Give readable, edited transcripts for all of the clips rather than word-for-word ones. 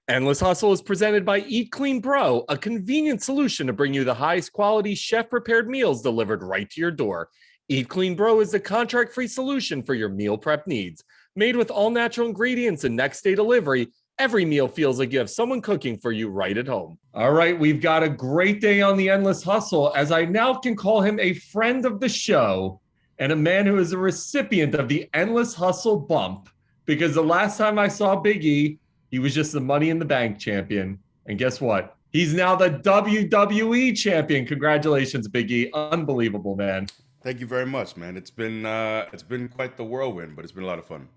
Endless Hustle is presented by Eat Clean Bro, a convenient solution to bring you the highest quality chef prepared meals delivered right to your door. Eat Clean Bro is the contract free solution for your meal prep needs. Made with all natural ingredients and next day delivery, every meal feels like you have someone cooking for you right at home. All right, we've got a great day on the Endless Hustle, as I now can call him a friend of the show and a man who is a recipient of the Endless Hustle bump. Because the last time I saw Big E, he was just the Money in the Bank champion. And guess what? He's now the WWE champion. Congratulations, Big E. Unbelievable, man. Thank you very much, man. It's been quite the whirlwind, but it's been a lot of fun.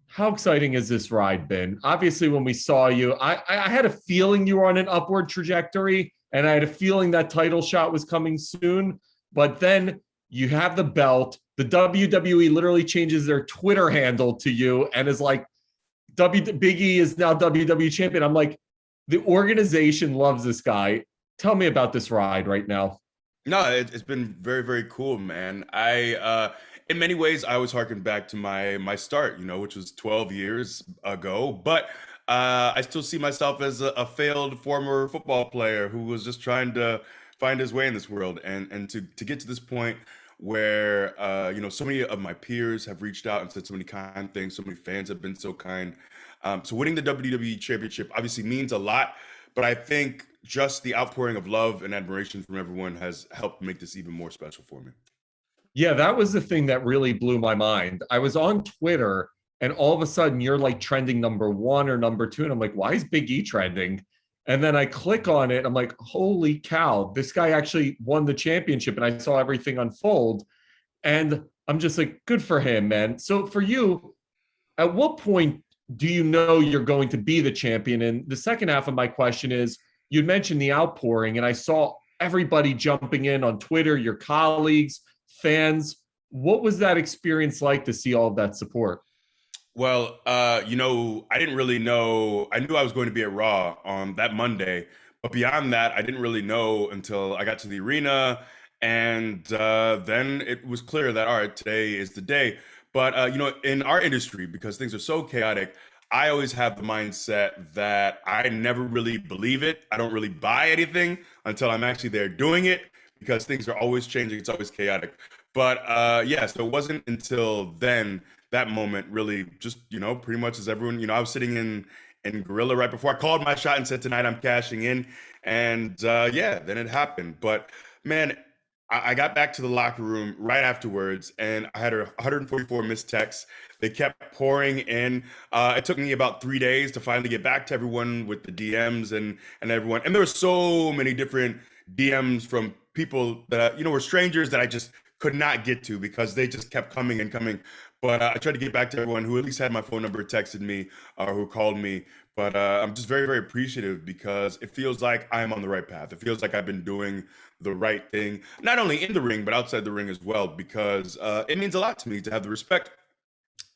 How exciting has this ride been? Obviously, when we saw you, I had a feeling you were on an upward trajectory, and I had a feeling that title shot was coming soon. But then you have the belt. The WWE literally changes their Twitter handle to you and is like, Big E is now WWE champion. I'm like, the organization loves this guy. Tell me about this ride right now. No, it's been very, very cool, man. In many ways, I always harken back to my start, which was 12 years ago. But I still see myself as a failed former football player who was just trying to find his way in this world, and to get to this point where so many of my peers have reached out and said so many kind things. So many fans have been so kind. So winning the WWE Championship obviously means a lot, but I think just the outpouring of love and admiration from everyone has helped make this even more special for me. Yeah, that was the thing that really blew my mind. I was on Twitter and all of a sudden you're like trending number one or number two. And I'm like, why is Big E trending? And then I click on it. I'm like, holy cow, this guy actually won the championship. And I saw everything unfold. And I'm just like, good for him, man. So for you, at what point do you know you're going to be the champion? And the second half of my question is, you'd mentioned the outpouring, and I saw everybody jumping in on Twitter, your colleagues, fans. What was that experience like to see all of that support? Well, I didn't really know. I knew I was going to be at Raw on that Monday, but beyond that, I didn't really know until I got to the arena, and then it was clear that all right, today is the day. But in our industry, because things are so chaotic, I always have the mindset that I never really believe it. I don't really buy anything until I'm actually there doing it, because things are always changing. It's always chaotic. But yeah, so it wasn't until then, that moment really just, pretty much as everyone, I was sitting in Gorilla right before I called my shot and said, tonight I'm cashing in. And yeah, then it happened. But man, I got back to the locker room right afterwards, and I had 144 missed texts. They kept pouring in. It took me about 3 days to finally get back to everyone with the DMs and everyone. And there were so many different DMs from people that were strangers that I just could not get to because they just kept coming and coming. But I tried to get back to everyone who at least had my phone number, texted me, or who called me. But I'm just very, very appreciative, because it feels like I'm on the right path. It feels like I've been doing the right thing, not only in the ring, but outside the ring as well, because it means a lot to me to have the respect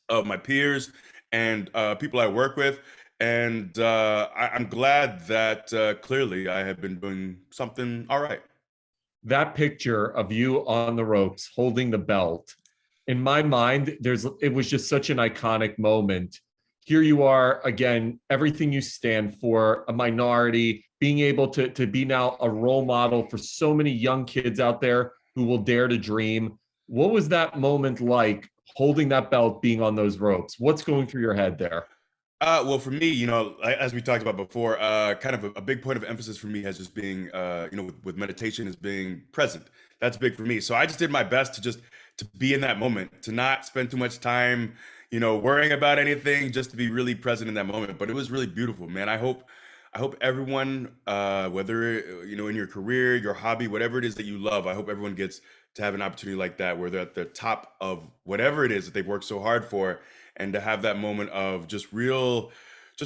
of my peers and people I work with. And I'm glad that clearly I have been doing something all right. That picture of you on the ropes holding the belt, in my mind, it was just such an iconic moment. Here you are again, everything you stand for, a minority, being able to be now a role model for so many young kids out there who will dare to dream. What was that moment like, holding that belt, being on those ropes? What's going through your head there? Well, for me, as we talked about before, kind of a big point of emphasis for me has just being, with meditation, is being present. That's big for me. So I just did my best to be in that moment, to not spend too much time, worrying about anything, just to be really present in that moment. But it was really beautiful, man. I hope everyone, whether in your career, your hobby, whatever it is that you love, I hope everyone gets to have an opportunity like that, where they're at the top of whatever it is that they've worked so hard for, and to have that moment of just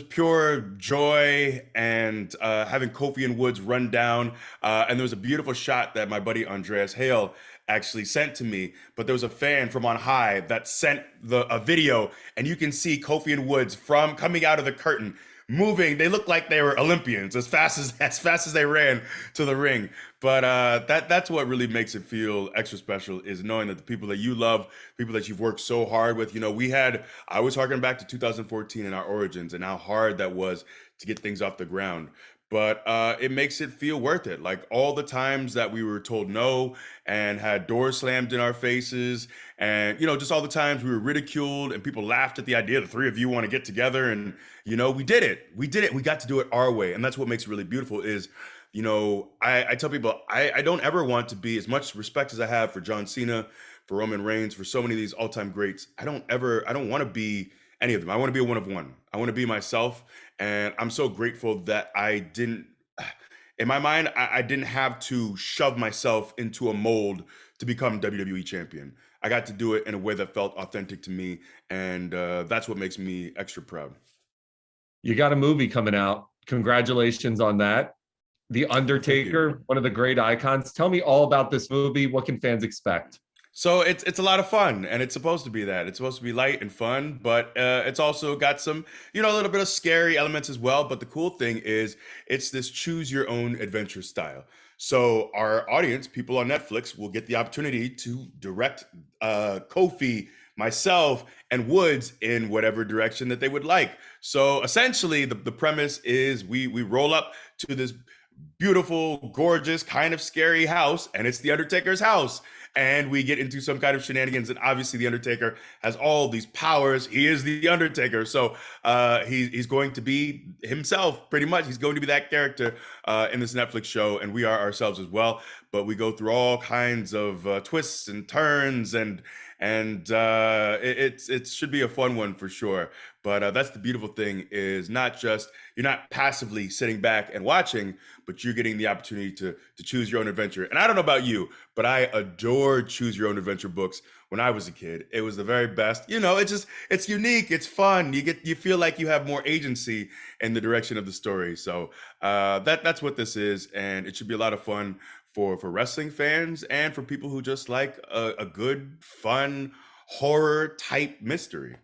pure joy, and having Kofi and Woods run down. And there was a beautiful shot that my buddy Andreas Hale actually sent to me, but there was a fan from on high that sent a video, and you can see Kofi and Woods from coming out of the curtain moving. They looked like they were Olympians, as fast as they ran to the ring. But that's what really makes it feel extra special, is knowing that the people that you love, people that you've worked so hard with. I was harking back to 2014 and our origins, and how hard that was to get things off the ground. But it makes it feel worth it. Like all the times that we were told no and had doors slammed in our faces, and just all the times we were ridiculed and people laughed at the idea the three of you want to get together, and we did it. We did it. We got to do it our way, and that's what makes it really beautiful. Is I tell people I don't ever want to be, as much respect as I have for John Cena, for Roman Reigns, for so many of these all-time greats. I don't want to be any of them. I want to be a one of one. I want to be myself. And I'm so grateful that I didn't, in my mind, I didn't have to shove myself into a mold to become WWE champion. I got to do it in a way that felt authentic to me. And that's what makes me extra proud. You got a movie coming out. Congratulations on that. The Undertaker, one of the great icons. Tell me all about this movie. What can fans expect? So it's a lot of fun, and it's supposed to be that. It's supposed to be light and fun, but it's also got some, a little bit of scary elements as well. But the cool thing is it's this choose your own adventure style. So our audience, people on Netflix, will get the opportunity to direct Kofi, myself, and Woods in whatever direction that they would like. So essentially, the premise is we roll up to this beautiful, gorgeous, kind of scary house, and it's the Undertaker's house. And we get into some kind of shenanigans, and obviously the Undertaker has all these powers. He is the Undertaker, so he's going to be himself, pretty much. He's going to be that character in this Netflix show, and we are ourselves as well. But we go through all kinds of twists and turns, and it should be a fun one for sure. But that's the beautiful thing, is not just you're not passively sitting back and watching, but you're getting the opportunity to choose your own adventure. And I don't know about you, but I adored choose your own adventure books when I was a kid. It was the very best. It's unique, it's fun. You feel like you have more agency in the direction of the story. So that's what this is, and it should be a lot of fun for wrestling fans and for people who just like a good, fun, horror type mystery.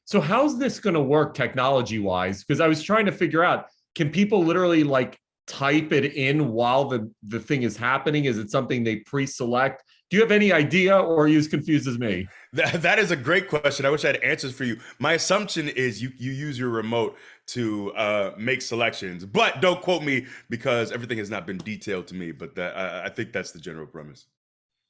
So how's this going to work technology wise? Because I was trying to figure out, can people literally like type it in while the thing is happening? Is it something they pre-select? Do you have any idea, or are you as confused as me? That is a great question. I wish I had answers for you. My assumption is you use your remote to make selections, but don't quote me because everything has not been detailed to me. But I think that's the general premise.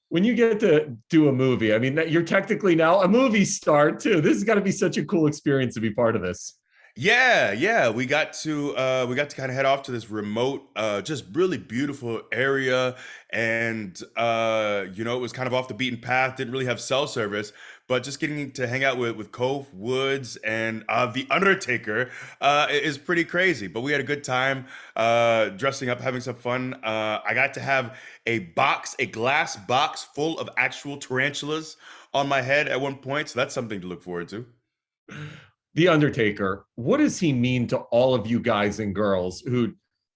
When you get to do a movie, I mean, you're technically now a movie star too. This has got to be such a cool experience to be part of this. Yeah. We got to kind of head off to this remote, just really beautiful area, and it was kind of off the beaten path. Didn't really have cell service, but just getting to hang out with Kof, Woods, and the Undertaker is pretty crazy. But we had a good time dressing up, having some fun. I got to have a glass box full of actual tarantulas on my head at one point, so that's something to look forward to. The Undertaker, what does he mean to all of you guys and girls who,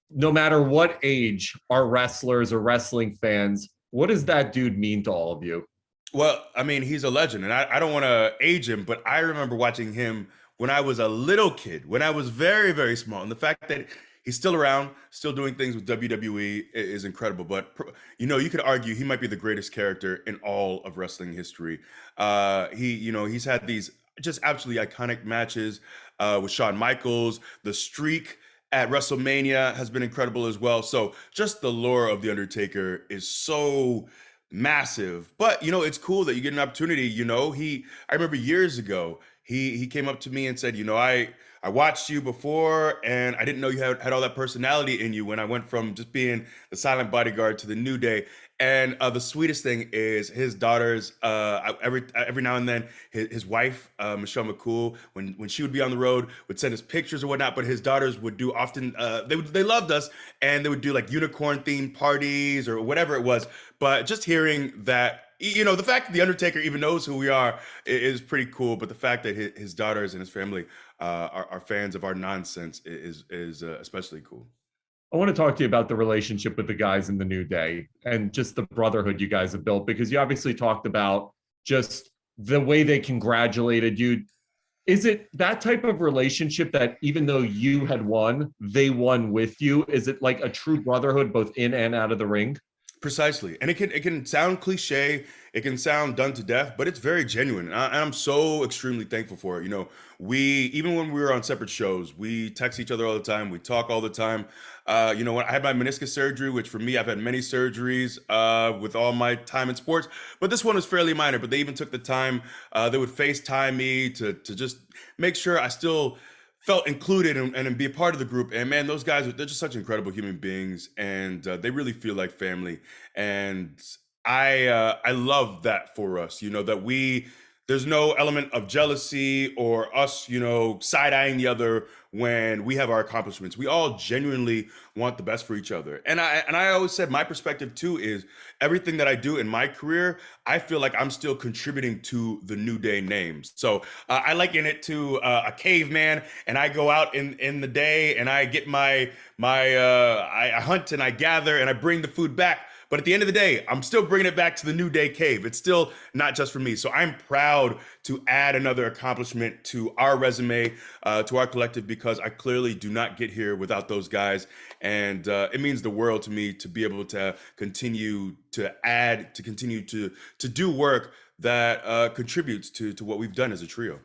no matter what age, are wrestlers or wrestling fans? What does that dude mean to all of you? Well, I mean, he's a legend, and I don't want to age him, but I remember watching him when I was a little kid, when I was very, very small. And the fact that he's still around, still doing things with WWE is incredible. But, you could argue he might be the greatest character in all of wrestling history. He's had these just absolutely iconic matches with Shawn Michaels. The streak at WrestleMania has been incredible as well. So just the lore of The Undertaker is so massive. But, it's cool that you get an opportunity. I remember years ago, he came up to me and said, I watched you before, and I didn't know you had all that personality in you when I went from just being the silent bodyguard to the New Day. And the sweetest thing is his daughters, every now and then, his wife, Michelle McCool, when she would be on the road, would send us pictures or whatnot, but his daughters would do often, they loved us, and they would do like unicorn-themed parties or whatever it was. But just hearing that, the fact that The Undertaker even knows who we are is pretty cool, but the fact that his daughters and his family are fans of our nonsense is especially cool. I want to talk to you about the relationship with the guys in the New Day and just the brotherhood you guys have built, because you obviously talked about just the way they congratulated you. Is it that type of relationship that even though you had won, they won with you? Is it like a true brotherhood both in and out of the ring? Precisely. And it can sound cliche, it can sound done to death, but it's very genuine. And I'm so extremely thankful for it. We even when we were on separate shows, we text each other all the time, we talk all the time. When I had my meniscus surgery, which for me, I've had many surgeries with all my time in sports, but this one was fairly minor. But they even took the time. They would FaceTime me to just make sure I still felt included and be a part of the group. And man, those guys, they're just such incredible human beings, and they really feel like family. And I love that for us, that there's no element of jealousy or us, side eyeing the other when we have our accomplishments. We all genuinely want the best for each other. And I always said my perspective too is everything that I do in my career, I feel like I'm still contributing to the New Day names. So I liken it to a caveman, and I go out in the day and I get I hunt and I gather and I bring the food back. But at the end of the day, I'm still bringing it back to the New Day cave. It's still not just for me. So I'm proud to add another accomplishment to our resume, to our collective, because I clearly do not get here without those guys. And it means the world to me to be able to continue to add, to continue to do work that contributes to what we've done as a trio.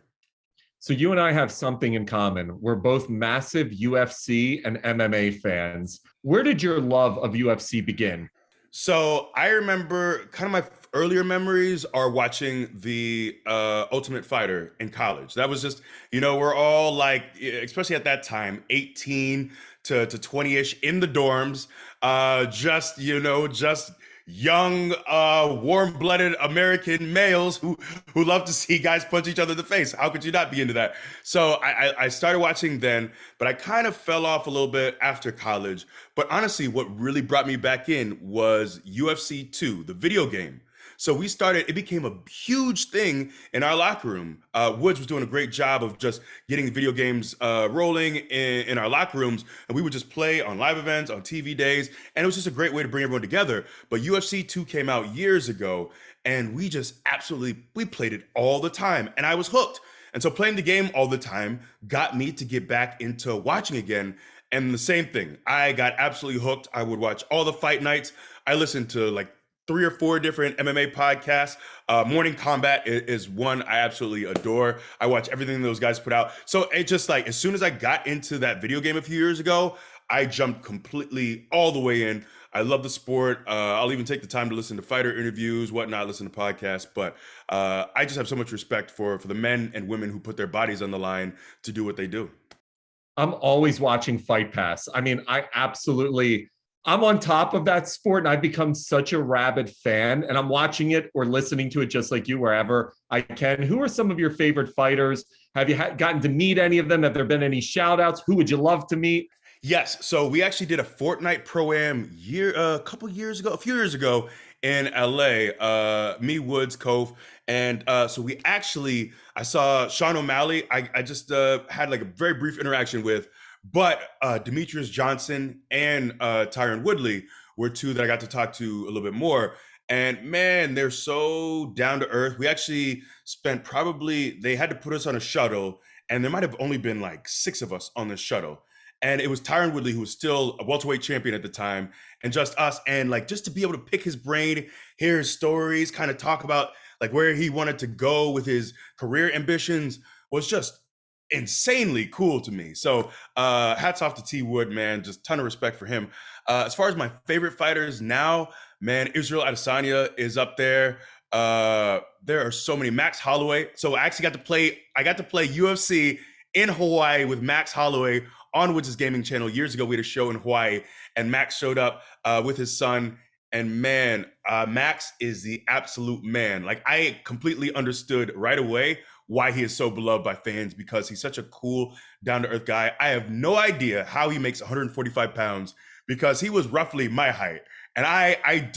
So you and I have something in common. We're both massive UFC and MMA fans. Where did your love of UFC begin? So I remember kind of my earlier memories are watching the Ultimate Fighter in college. That was just, we're all like, especially at that time, 18 to 20-ish in the dorms, just young, warm-blooded American males who love to see guys punch each other in the face. How could you not be into that? So I started watching then, but I kind of fell off a little bit after college. But honestly, what really brought me back in was UFC 2, the video game. So it became a huge thing in our locker room. Woods was doing a great job of just getting video games rolling in our locker rooms. And we would just play on live events, on TV days. And it was just a great way to bring everyone together. But UFC 2 came out years ago, and we played it all the time. And I was hooked. And so playing the game all the time got me to get back into watching again. And the same thing, I got absolutely hooked. I would watch all the fight nights. I listened to like 3 or 4 different MMA podcasts. Morning Combat is one I absolutely adore. I watch everything those guys put out. So it just like, as soon as I got into that video game a few years ago, I jumped completely all the way in. I love the sport. I'll even take the time to listen to fighter interviews, whatnot, listen to podcasts. But I just have so much respect for the men and women who put their bodies on the line to do what they do. I'm always watching Fight Pass. I mean, I'm on top of that sport, and I've become such a rabid fan, and I'm watching it or listening to it just like you wherever I can. Who are some of your favorite fighters? Have you gotten to meet any of them? Have there been any shout outs? Who would you love to meet? Yes. So we actually did a Fortnite Pro-Am a few years ago in LA, me, Woods, Cove. And so I saw Sean O'Malley. I just had like a very brief interaction with. But Demetrius Johnson and Tyron Woodley were two that I got to talk to a little bit more. And man, they're so down to earth. We actually they had to put us on a shuttle, and there might have only been like 6 of us on the shuttle. And it was Tyron Woodley, who was still a welterweight champion at the time, and just us. And like, just to be able to pick his brain, hear his stories, kind of talk about like where he wanted to go with his career ambitions was just insanely cool to me. So hats off to T Wood, man. Just ton of respect for him. As far as my favorite fighters now, man, Israel Adesanya is up there. There are so many. Max Holloway. So I got to play UFC in Hawaii with Max Holloway on Woods' gaming channel years ago. We had a show in Hawaii, and Max showed up with his son. And man, Max is the absolute man. Like, I completely understood right away why he is so beloved by fans, because he's such a cool, down-to-earth guy. I have no idea how he makes 145 pounds, because he was roughly my height. And I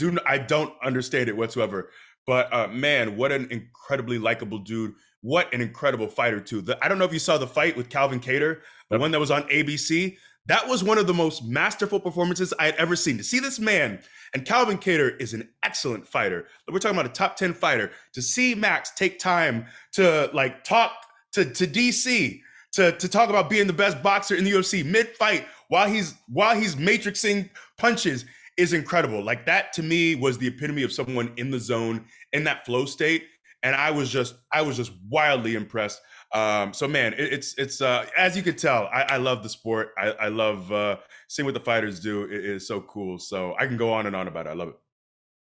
don't understand it whatsoever. But man, what an incredibly likable dude. What an incredible fighter too. I don't know if you saw the fight with Calvin Kattar, the one that was on ABC. That was one of the most masterful performances I had ever seen. To see this man, and Calvin Kattar is an excellent fighter. We're talking about a top 10 fighter. To see Max take time to like talk to DC, to talk about being the best boxer in the UFC mid-fight while he's matrixing punches is incredible. Like that to me was the epitome of someone in the zone, in that flow state. And I was just wildly impressed. So man, it's as you could tell, I love the sport. I love seeing what the fighters do. It is so cool. So I can go on and on about it. I love it.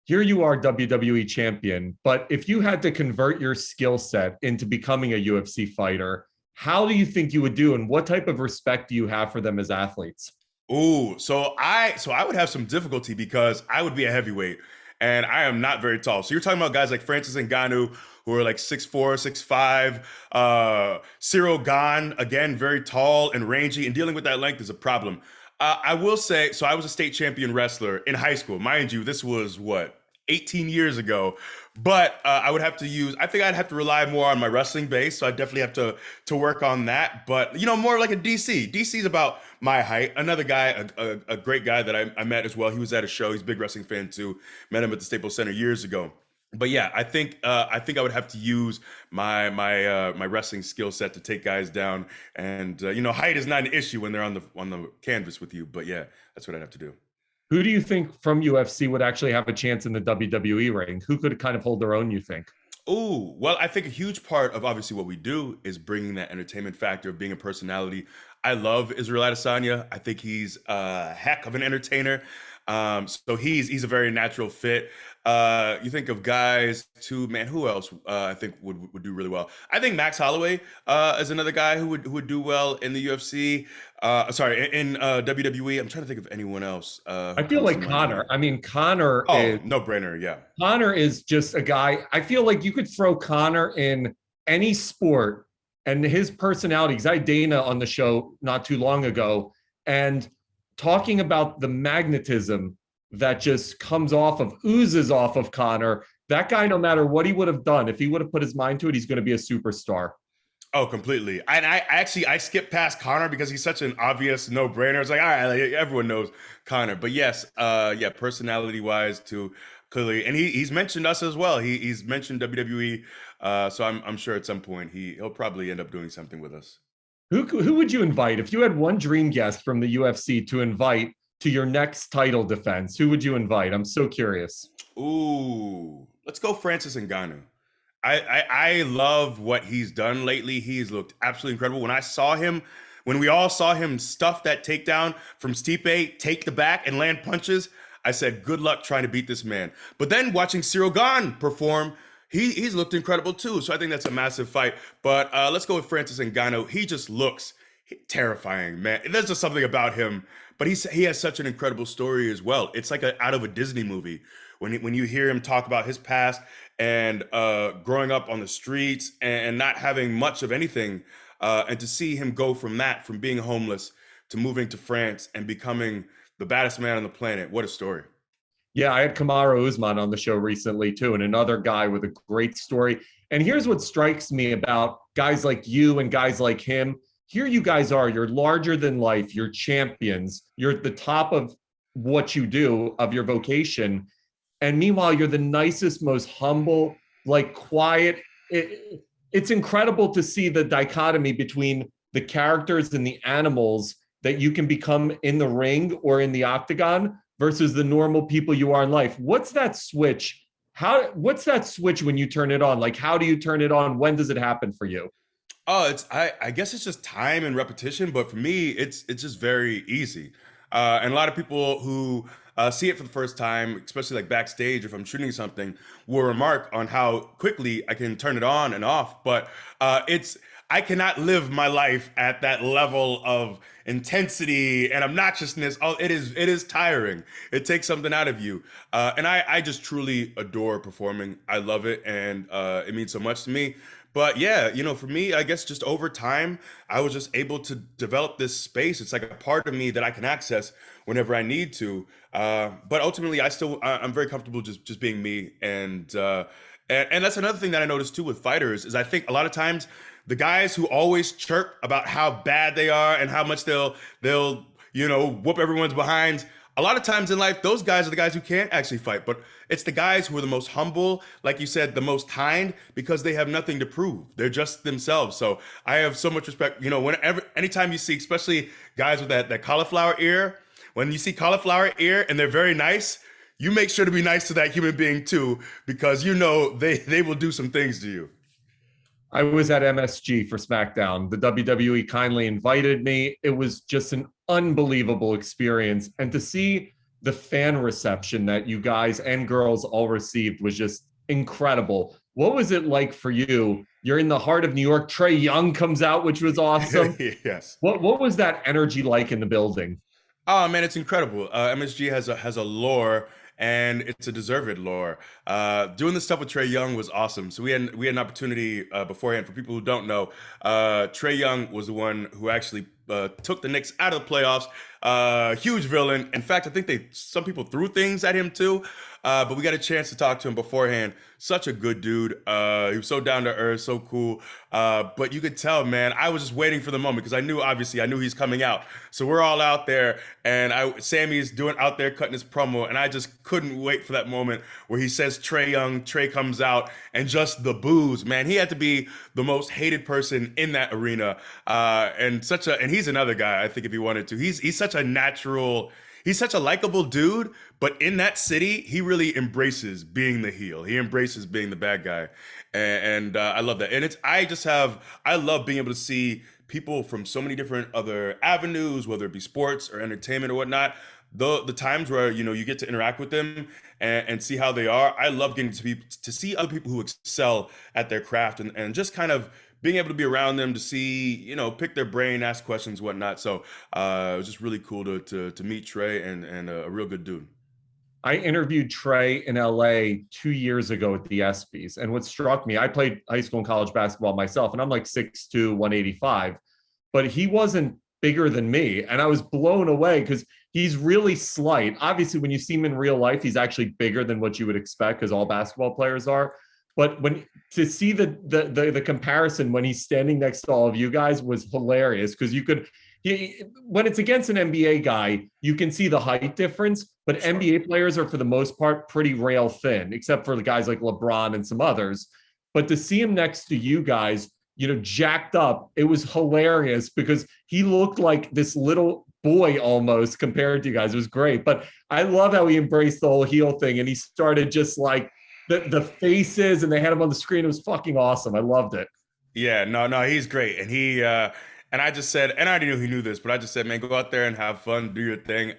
Here you are, WWE champion, but if you had to convert your skill set into becoming a UFC fighter, how do you think you would do, and what type of respect do you have for them as athletes? Ooh, so I would have some difficulty because I would be a heavyweight and I am not very tall. So you're talking about guys like Francis Ngannou who are like 6'4", 6'5". Cyril Gane, again, very tall and rangy, and dealing with that length is a problem. I will say, so I was a state champion wrestler in high school. Mind you, this was what, 18 years ago. But I would have to I think I'd have to rely more on my wrestling base. So I definitely have to work on that. But, more like a DC. DC's about my height. Another guy, a great guy that I met as well. He was at a show. He's a big wrestling fan too. Met him at the Staples Center years ago. But yeah, I think I would have to use my wrestling skill set to take guys down. And height is not an issue when they're on the canvas with you. But yeah, that's what I'd have to do. Who do you think from UFC would actually have a chance in the WWE ring? Who could kind of hold their own, you think? Oh, well, I think a huge part of obviously what we do is bringing that entertainment factor of being a personality. I love Israel Adesanya. I think he's a heck of an entertainer. So he's a very natural fit. You think of guys too, man. Who else? I think would do really well. I think Max Holloway is another guy who would do well in the UFC. Sorry, in WWE. I'm trying to think of anyone else. I feel like Connor. I mean, Oh, no brainer. Yeah. Connor is just a guy. I feel like you could throw Connor in any sport and his personality. Because I had Dana on the show not too long ago, and talking about the magnetism that just oozes off of Connor. That guy, no matter what he would have done, if he would have put his mind to it, he's going to be a superstar. Oh, completely. And I skipped past Connor because he's such an obvious no-brainer. It's like, all right, like, everyone knows Connor. But yes, yeah, personality-wise too, clearly. And he's mentioned us as well. He's mentioned WWE. So I'm sure at some point he'll probably end up doing something with us. Who would you invite if you had one dream guest from the UFC to invite to your next title defense? Who would you invite? I'm so curious. Ooh, let's go Francis Ngannou. I love what he's done lately. He's looked absolutely incredible. When we all saw him stuff that takedown from Stipe, take the back and land punches, I said, good luck trying to beat this man. But then watching Cyril Gane perform, he's looked incredible too. So I think that's a massive fight. But let's go with Francis Ngannou. He just looks terrifying, man. There's just something about him. But he has such an incredible story as well. It's like out of a Disney movie. When you hear him talk about his past and growing up on the streets and not having much of anything, and to see him go from being homeless to moving to France and becoming the baddest man on the planet. What a story. Yeah, I had Kamaru Usman on the show recently too, and another guy with a great story. And here's what strikes me about guys like you and guys like him. Here you guys are, you're larger than life, you're champions, you're at the top of what you do, of your vocation. And meanwhile, you're the nicest, most humble, like quiet. It's incredible to see the dichotomy between the characters and the animals that you can become in the ring or in the octagon versus the normal people you are in life. What's that switch? What's that switch when you turn it on? Like, how do you turn it on? When does it happen for you? Oh, I guess it's just time and repetition, but for me, it's just very easy. And a lot of people who see it for the first time, especially like backstage, if I'm shooting something, will remark on how quickly I can turn it on and off. But I cannot live my life at that level of intensity and obnoxiousness. Oh, it is tiring. It takes something out of you. And I just truly adore performing. I love it, and it means so much to me. But yeah, for me, I guess just over time, I was just able to develop this space. It's like a part of me that I can access whenever I need to. But ultimately, I'm very comfortable just being me. And that's another thing that I noticed too with fighters is I think a lot of times the guys who always chirp about how bad they are and how much they'll whoop everyone's behinds. A lot of times in life, those guys are the guys who can't actually fight, but it's the guys who are the most humble, like you said, the most kind, because they have nothing to prove. They're just themselves. So I have so much respect. Anytime you see, especially guys with that cauliflower ear, when you see cauliflower ear and they're very nice, you make sure to be nice to that human being too, because you know they will do some things to you. I was at MSG for SmackDown. The WWE kindly invited me. It was just an unbelievable experience. And to see the fan reception that you guys and girls all received was just incredible. What was it like for you? You're in the heart of New York. Trae Young comes out, which was awesome. Yes. What was that energy like in the building? Oh man, it's incredible. MSG has a lore, and it's a deserved lore. Doing the stuff with Trae Young was awesome. So we had an opportunity beforehand. For people who don't know, Trae Young was the one who actually took the Knicks out of the playoffs. Huge villain. In fact, I think some people threw things at him too. But we got a chance to talk to him beforehand. Such a good dude. He was so down to earth, so cool. But you could tell, man, I was just waiting for the moment because I knew he's coming out. So we're all out there, and Sammy's out there cutting his promo, and I just couldn't wait for that moment where he says Trae Young, Trae comes out, and just the boos, man. He had to be the most hated person in that arena, and he's another guy. I think if he wanted to, he's such a natural. He's such a likable dude, but in that city, he really embraces being the heel. He embraces being the bad guy, and I love that. And I love being able to see people from so many different other avenues, whether it be sports or entertainment or whatnot. The times where you get to interact with them and see how they are. I love getting to see other people who excel at their craft and just kind of being able to be around them, to see, pick their brain, ask questions, whatnot. So it was just really cool to meet Trae and a real good dude. I interviewed Trae in LA 2 years ago at the ESPYs. And what struck me, I played high school and college basketball myself, and I'm like 6'2", 185, but he wasn't bigger than me. And I was blown away because he's really slight. Obviously, when you see him in real life, he's actually bigger than what you would expect because all basketball players are. But to see the comparison when he's standing next to all of you guys was hilarious because when it's against an NBA guy, you can see the height difference, but sure. NBA players are for the most part pretty rail thin, except for the guys like LeBron and some others. But to see him next to you guys, jacked up, it was hilarious because he looked like this little boy almost compared to you guys. It was great. But I love how he embraced the whole heel thing and he started just like the faces and they had him on the screen. It was fucking awesome. I loved it. Yeah, no, he's great. And I just said, and I already knew he knew this, but I just said, man, go out there and have fun, do your thing.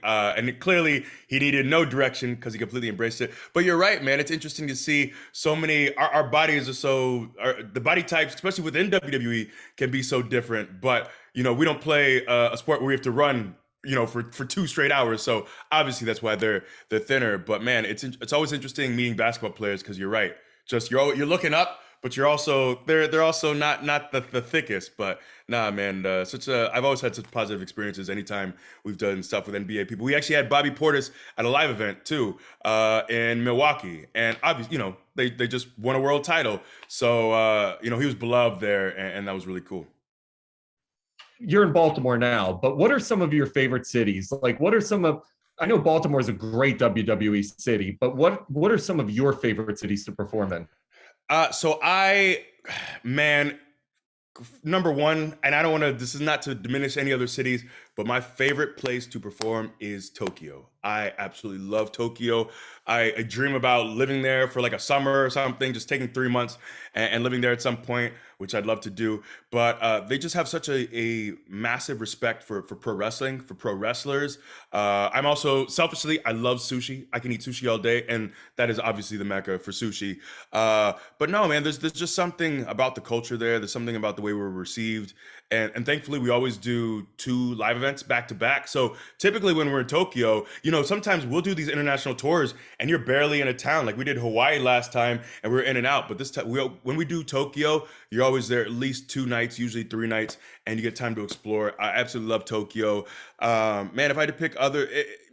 Clearly he needed no direction because he completely embraced it. But you're right, man. It's interesting to see so many, our bodies are the body types, especially within WWE, can be so different. But, we don't play a sport where we have to run for 2 straight hours. So obviously that's why they're thinner. But man, it's always interesting meeting basketball players because you're right. Just you're looking up, but they're also not the thickest. But nah, man, I've always had such positive experiences anytime we've done stuff with NBA people. We actually had Bobby Portis at a live event too, in Milwaukee, and obviously, they just won a world title. So he was beloved there, and that was really cool. You're in Baltimore now, but what are some of your favorite cities? Like, I know Baltimore is a great WWE city, but what are some of your favorite cities to perform in? Man, number one, and I don't want to, this is not to diminish any other cities, but my favorite place to perform is Tokyo. I absolutely love Tokyo. I dream about living there for like a summer or something, just taking 3 months and living there at some point, which I'd love to do. But they just have such a massive respect for pro wrestling, for pro wrestlers. I'm also, selfishly, I love sushi. I can eat sushi all day, and that is obviously the mecca for sushi. But no, man, there's just something about the culture there. There's something about the way we're received. And thankfully, we always do 2 live events back to back. So typically when we're in Tokyo, sometimes we'll do these international tours and you're barely in a town. Like we did Hawaii last time and we were in and out. But this time, when we do Tokyo, you're always there at least 2 nights, usually 3 nights, and you get time to explore. I absolutely love Tokyo. Man, if I had to pick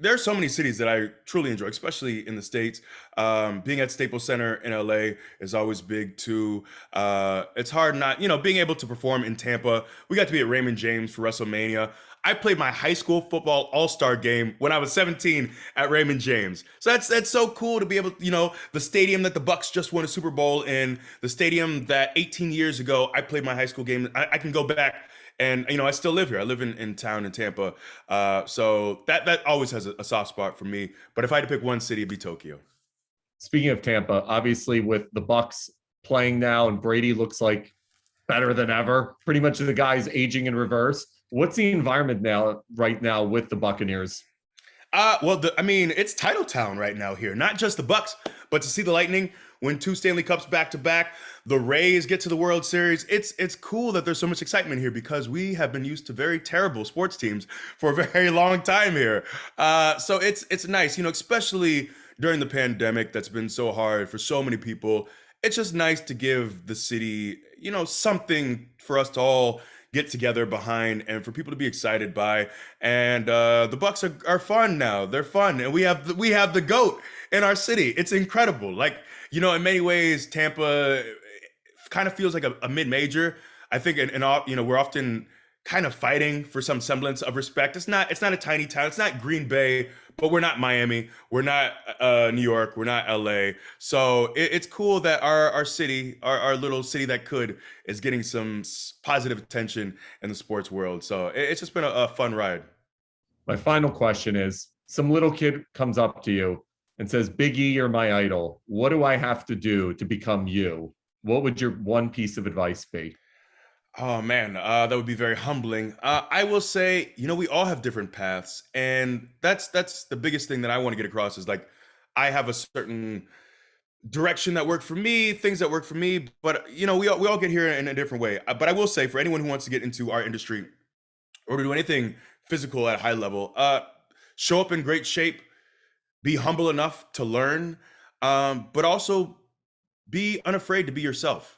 there are so many cities that I truly enjoy, especially in the States. Being at Staples Center in LA is always big too. It's hard not, being able to perform in Tampa. We got to be at Raymond James for WrestleMania. I played my high school football all-star game when I was 17 at Raymond James. So that's so cool to be able to, the stadium that the Bucks just won a Super Bowl in, the stadium that 18 years ago I played my high school game. I can go back And I still live here. I live in town in Tampa. So that always has a soft spot for me. But if I had to pick one city, it'd be Tokyo. Speaking of Tampa, obviously with the Bucks playing now and Brady looks like better than ever. Pretty much the guy's aging in reverse. What's the environment now right now with the Buccaneers? Well, I mean, it's title town right now here. Not just the Bucks, but to see the Lightning win 2 Stanley Cups back to back, the Rays get to the World Series. It's cool that there's so much excitement here because we have been used to very terrible sports teams for a very long time here. So it's nice, especially during the pandemic that's been so hard for so many people. It's just nice to give the city, something for us to all get together behind and for people to be excited by. And the Bucks are fun now. They're fun, and we have the GOAT in our city. It's incredible. Like, in many ways, Tampa kind of feels like a mid-major. I think, we're often kind of fighting for some semblance of respect. It's not a tiny town. It's not Green Bay, but we're not Miami. We're not New York. We're not LA. So it's cool that our city, our little city that could, is getting some positive attention in the sports world. So it's just been a fun ride. My final question is, some little kid comes up to you and says, Big E, you're my idol. What do I have to do to become you? What would your one piece of advice be? Oh man, that would be very humbling. I will say, we all have different paths, and that's the biggest thing that I want to get across is like I have a certain direction that worked for me, things that work for me, but we all get here in a different way. But I will say, for anyone who wants to get into our industry or to do anything physical at a high level, show up in great shape, be humble enough to learn, but also be unafraid to be yourself.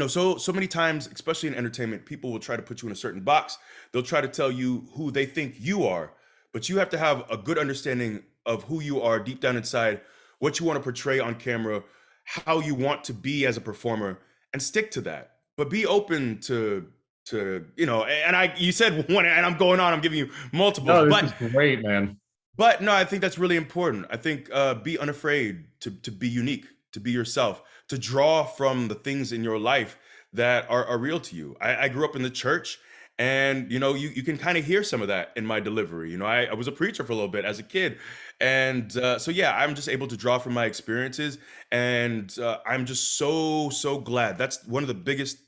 So many times, especially in entertainment, people will try to put you in a certain box. They'll try to tell you who they think you are, but you have to have a good understanding of who you are deep down inside, what you want to portray on camera, how you want to be as a performer, and stick to that. But be open to you said one, and I'm going on. I'm giving you multiples, No, this is great, man. But no, I think that's really important. I think be unafraid to be unique, to be yourself, to draw from the things in your life that are real to you. I grew up in the church, and you can kind of hear some of that in my delivery. I was a preacher for a little bit as a kid, and so yeah, I'm just able to draw from my experiences, and I'm just so glad. That's one of the biggest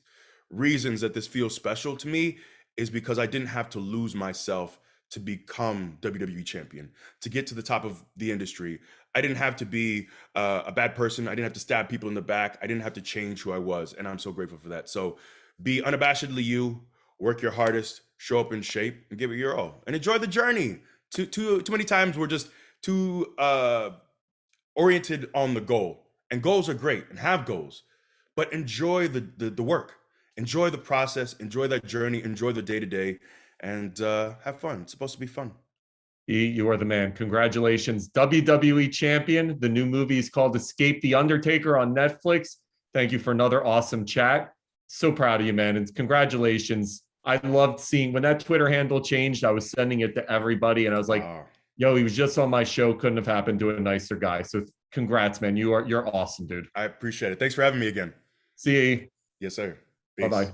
reasons that this feels special to me is because I didn't have to lose myself to become WWE champion, to get to the top of the industry. I didn't have to be a bad person. I didn't have to stab people in the back. I didn't have to change who I was. And I'm so grateful for that. So be unabashedly you, work your hardest, show up in shape, and give it your all. And enjoy the journey. Too many times we're just too oriented on the goal. And goals are great, and have goals. But enjoy the work. Enjoy the process. Enjoy that journey. Enjoy the day-to-day. And have fun. It's supposed to be fun. You are the man. Congratulations. WWE champion. The new movie is called Escape the Undertaker on Netflix. Thank you for another awesome chat. So proud of you, man. And congratulations. I loved seeing when that Twitter handle changed. I was sending it to everybody, and I was like, yo, he was just on my show. Couldn't have happened to a nicer guy. So congrats, man. You're awesome, dude. I appreciate it. Thanks for having me again. See you. Yes, sir. Bye-bye.